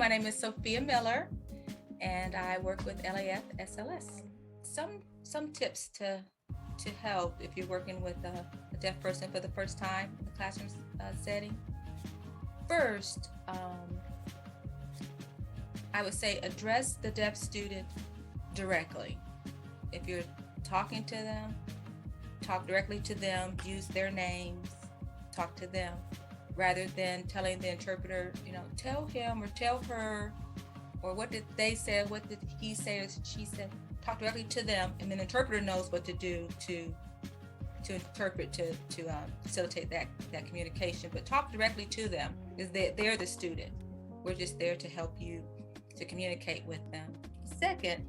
my name is Sophia Miller, and I work with LAF SLS. Some tips to help if you're working with a deaf person for the first time in the classroom setting. First, I would say address the deaf student directly. If you're talking to them, talk directly to them, use their names, talk to them, rather than telling the interpreter, tell him or tell her, or what did they say, what did he say or she said. Talk directly to them, and then the interpreter knows what to do to interpret, to facilitate that communication. But talk directly to them, because they're the student. We're just there to help you to communicate with them. Second,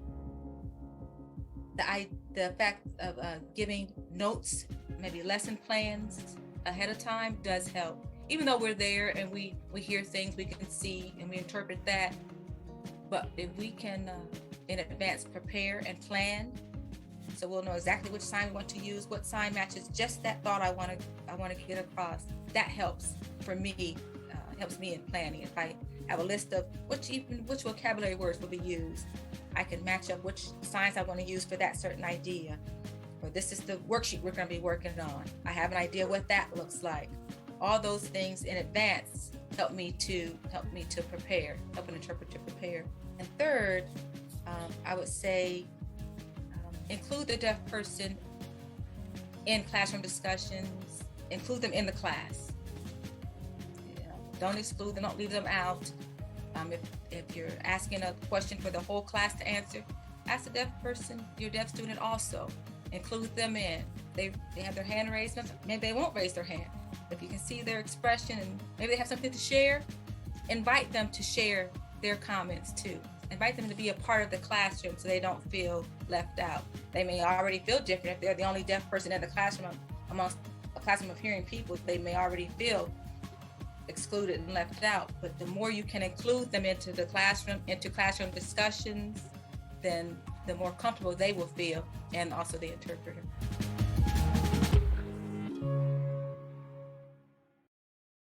the fact of giving notes, maybe lesson plans ahead of time does help. Even though we're there and we hear things, we can see and we interpret that. But if we can in advance prepare and plan, so we'll know exactly which sign we want to use, what sign matches just that thought I want to get across. That helps for me. Helps me in planning. If I have a list of which vocabulary words will be used, I can match up which signs I want to use for that certain idea. Or this is the worksheet we're going to be working on. I have an idea what that looks like. All those things in advance help me to prepare, help an interpreter prepare. And third, I would say include the deaf person in classroom discussions. Include them in the class. Don't exclude them, don't leave them out. If you're asking a question for the whole class to answer, ask the deaf person, your deaf student also. Include them in. They have their hand raised, maybe they won't raise their hand. If you can see their expression and maybe they have something to share, invite them to share their comments too. Invite them to be a part of the classroom so they don't feel left out. They may already feel different if they're the only deaf person in the classroom amongst a classroom of hearing people. They may already feel excluded and left out, but the more you can include them into classroom discussions, then the more comfortable they will feel, and also the interpreter.